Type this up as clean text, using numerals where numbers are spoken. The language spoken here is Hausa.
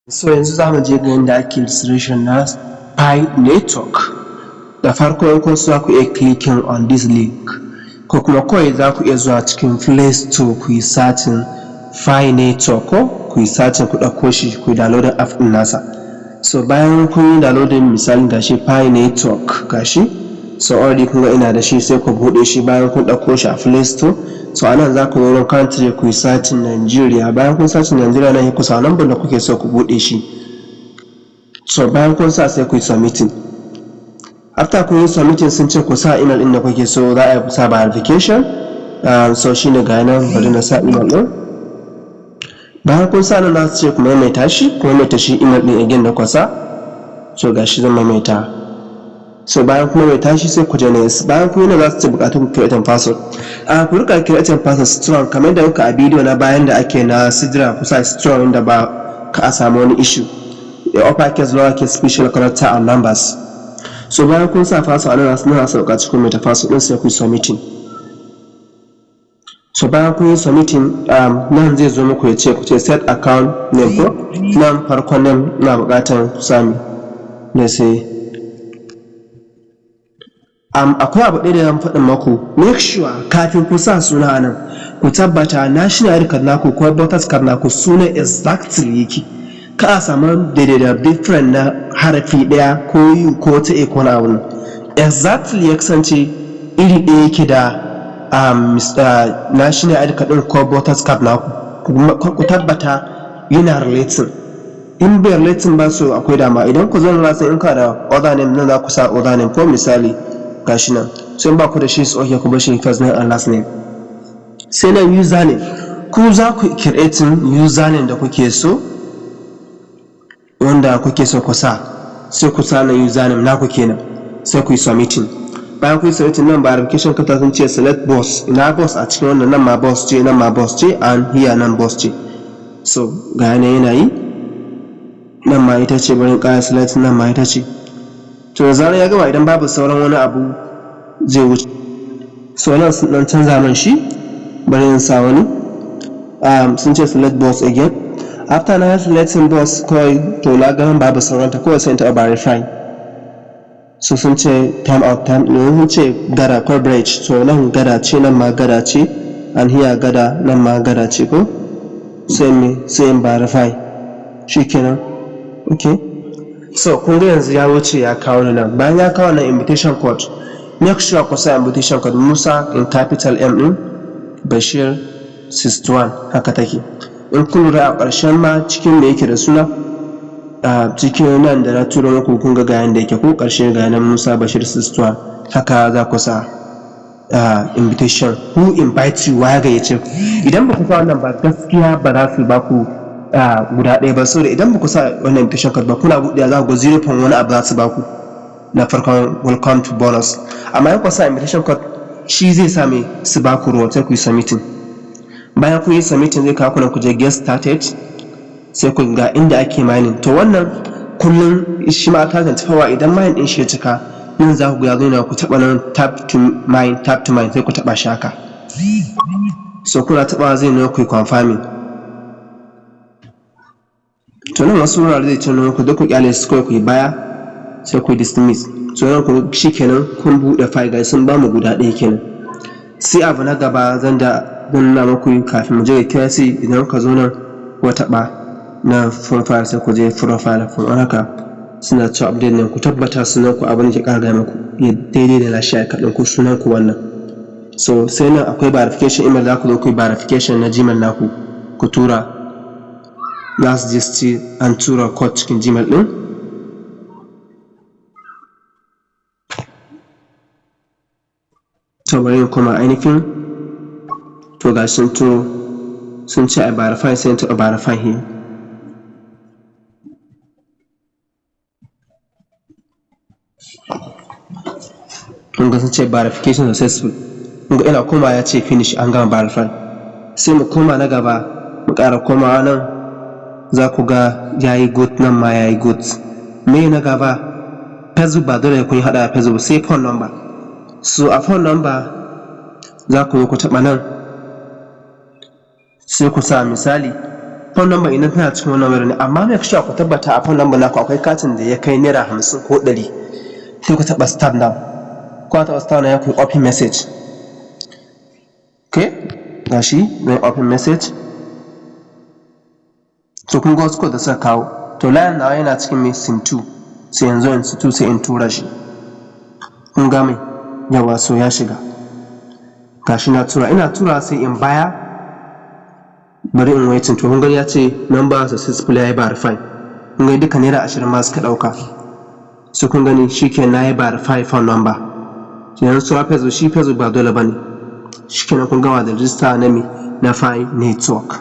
So yanzu za mu je ga yadda ake registration na Pi network. Da farko in kun so ku iya clicking on this link ko kuma kawai za ku iya zuwa cikin Play Store ku yi searching Pi network ko ku yi searching ku ɗauko shi ku yi downloading app ɗin nasa. So bayan kun yi downloading misali gashi Pi network gashi, so already kun ga ina da shi sai ku buɗe shi bayan kun ɗauko shi a Play Store. So anan za ku wurin country ku yi searching Nigeria, bayan kun searching Nigeria nan ku sa number da kuke so ku buɗe shi. So bayan kun sa sai ku yi submitting. After kun yi submitting sun ce ku sa email ɗin da kuke so za a yi sa verification. So shine ga nan bari na sa email ɗin. Bayan kun sa nan za su ce ku maimaita shi email ɗin again da ku sa. So gashi zan maimaita. So bayan kuma mai tashi sai ku je next, bayan kuma yana za su ce bukatu ku create password. Ku rika create password strong kamar da kuka a bidiyo na bayan da ake na sidra ku sa strong inda ba ka a samu wani issue. Upper case, lower case, special character and numbers. So bayan kun sa password anan na sa bukaci ku mai ta password din sai ku submitting. So bayan kun yi submitting nan zai zo muku ya ce ku ce set account name ko nan farkon nan na bukatar ku sami ne sai akwai abu ɗaya da zan faɗin maku, make sure kafin ku sa suna nan ku tabbata national ID card naku ko voters card naku suna exactly yake, ka a samu daidai da different na harafi ɗaya ko u ko ta a ko na abu exactly ya kasance iri ɗaya yake da national ID card ɗin ko voters card naku, ku tabbata yana relating. In bai relating ba so akwai dama, idan ku zan rasa in ka da other name nan za ku sa other name ko misali gashi nan, so in ba ku da shi su okay ku bar shi first name and last name. Sai nan username, ku za ku creating username da kuke so wanda kuke so ku sa, sai ku sa nan username naku kenan sai ku yi submitting. Bayan ku yi submitting nan verification ka sun ce select boss, ina boss a cikin wannan nan ma boss ce, nan ma boss ce, and here nan boss ce. So ga yana yi nan ma ita ce, barin ƙara select nan ma ita ce. To da zarar ya gama idan babu sauran wani abu zai wuce. So nan sun dan canza man shi, bari in sa wani sun ce select boss again. After na selecting boss kawai to na ga babu sauran ta kawai sai ta verify. So sun ce time out time ne, sun ce gada coverage, so nan gada ce nan ma gada ce, and here gada nan ma gada ce ko sai in verify shikenan. Okay, so kun ga yanzu ya wuce ya kawo nan, bayan ya kawo nan invitation code, make sure ku sa invitation code Musa in capital M din Bashir 61 haka take. In kun lura a ƙarshen ma cikin da yake da suna cikin nan da na turo muku kun ga gayan da yake ko ƙarshe ga nan Musa Bashir 61 haka za ku sa invitation, who invite you, wa gayyace ku. Idan ba ku sa wannan ba gaskiya ba za su ba ku guda ɗaya ba, saboda idan ba ku sa wannan invitation card ba kuna buɗe za ku ga 0 wani abu za su ba ku na farkon welcome to bonus, amma in ku sa invitation code shi zai sa mai su ba ku ruwa sai ku yi submitting. Bayan ku yi submitting zai kawo ku je get started, sai ku ga inda ake mining. To wannan kullum shi ma ta zantafawa idan mine din shi ya cika nan za ku ga zo ku taɓa nan tap to mine sai ku taɓa shi haka. So kuna taɓa zai nuna ku yi confirming. To nan wasu wurare zai ce nuna ku duk ku kyale su kawai ku yi baya sai ku dismiss. So nan ku shi kenan kun buɗe file ga sun ba mu guda ɗaya kenan. Sai abu na gaba zan nuna muku kafin mu je ga KYC, idan ka zo nan ku taɓa na profile sai ku je profile kun haka suna cewa update nan ku tabbata sunan ku abin da ke ƙara muku daidai da lashi kaɗan ku sunan ku wannan. So sai nan akwai verification email za ku zo ku yi verification na Gmail naku ku tura, za su je su an tura code cikin Gmail ɗin. To bari kuma ainihin to ga sun turo sun ce a verify sai ta verify here. Kun ga sun ce verification successful, kun ga ina koma ya ce finish an gama verify. Sai mu koma na gaba mu ƙara komawa nan za ku ga yayi good nan ma yayi good. Me na gaba Facebook ba dole kun yi hada Facebook sai phone number. So a phone number za ku yi ku taɓa nan sai ku sa misali phone number ina tana cikin wannan wayar ne, amma me kashe ku tabbata a phone number naku akwai katin da ya kai naira 50 ko 100 sai ku taba start now ko ta start na ya ku open message. Okay, gashi zan open message. So kun ga wasu code da suka kawo, to line nawa yana cikin mai sim 2 sai yanzu in sim 2 sai in tura shi. Kun ga mai yawa so ya shiga, gashi na tura, ina tura sai in baya, bari in waiting. To kun ga ya ce number successfully ya verify. Kun ga duka naira 20 ma suka dauka. So kun gani shikenan na yi verify phone number. Yanzu sura Facebook, shi Facebook ba dole bane. Shikenan kun gama da register na mi na Fi Network.